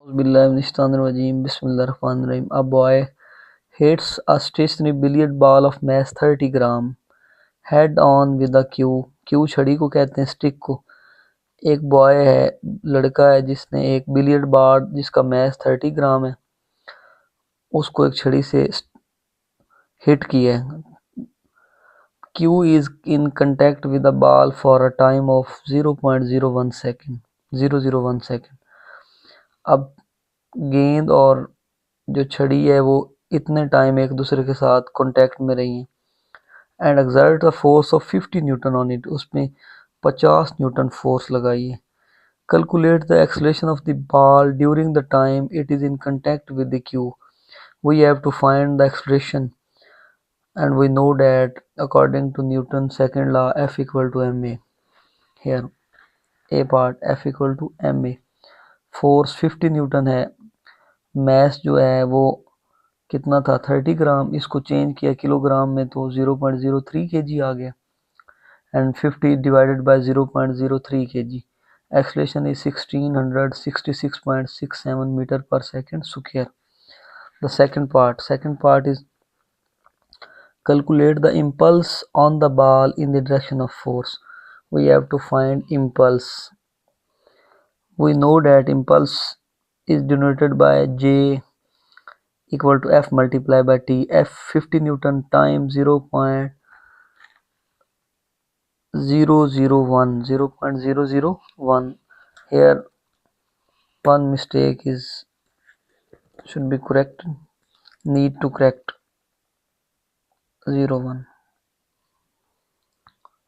Bismillahirrahmanirrahim. A boy hits a stationary billiard ball of mass 30 gram head on with a cue. Q छड़ी को कहते हैं stick को। एक बॉय है, लड़का है जिसने एक बिलियर्ड बॉल जिसका मैस 30 ग्राम है उसको एक छड़ी से हिट किया है। Q is in contact with the ball for a time of 0.01 second 001 second। अब गेंद और जो छड़ी है वो इतने टाइम एक दूसरे के साथ कांटेक्ट में रही हैं and exert the force of 50 newton on it, उसमें 50 न्यूटन फोर्स लगाई है। Calculate the acceleration of the ball during the time it is in contact with the cue. We have to find the acceleration and we know that according to Newton's second law F equal to ma। here a part F equal to ma, force 50 Newton है, mess जो है वो कितना था 30 ग्राम, इसको change किया kilogram में तो 0.03 kg आ गया and 50 divided by 0.03 kg। Acceleration is 1666.67 meter per second square. The second part is calculate the impulse on the ball in the direction of force। we have to find impulse। we know that impulse is denoted by J equal to F multiplied by T। F 50 Newton times 0.001 here one mistake is should be correct, need to correct 01।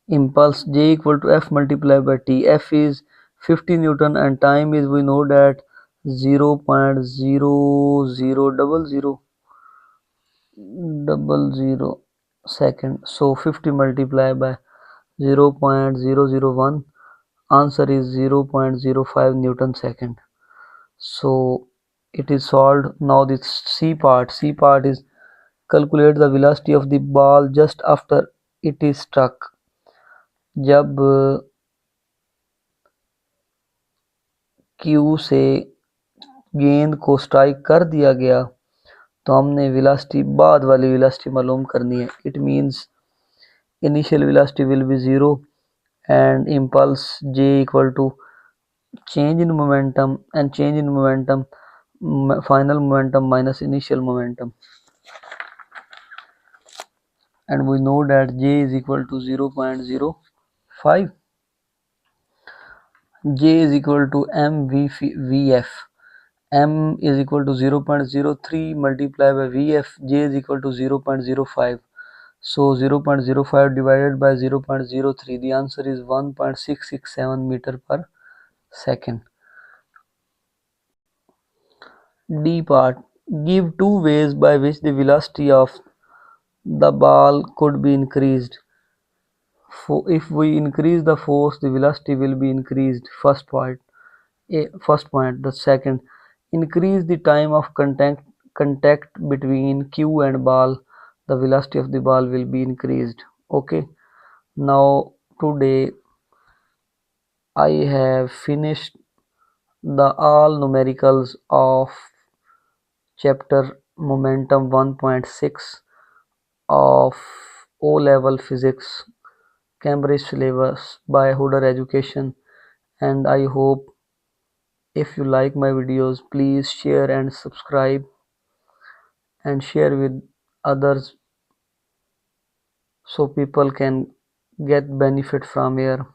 impulse J equal to F multiplied by T। F is 50 Newton and time is, we know that 0.000000 second, so 50 multiplied by 0.001, answer is 0.05 Newton second। so it is solved। now this C part is calculate the velocity of the ball just after it is struck। जब Q से गेंद को strike कर दिया गया तो हमने velocity बाद वाली वेलोसिटी मालूम करनी है। It means initial velocity will be 0 and impulse J equal to change in momentum final momentum minus initial momentum, and we know that J is equal to 0.05। J is equal to mvf, m is equal to 0.03 multiplied by vf, J is equal to 0.05, so 0.05 divided by 0.03, the answer is 1.667 meter per second। D part, give two ways by which the velocity of the ball could be increased। if we increase the force the velocity will be increased, first point। the second, increase the time of contact between Q and ball, the velocity of the ball will be increased। okay, now today I have finished the all numericals of chapter momentum 1.6 of O level physics Cambridge syllabus by Hooder Education, and I hope if you like my videos please share and subscribe and share with others so people can get benefit from here,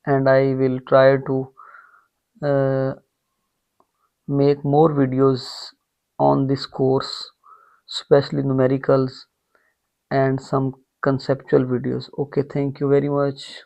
and I will try to uh, make more videos on this course, especially numericals and some conceptual videos। okay, thank you very much।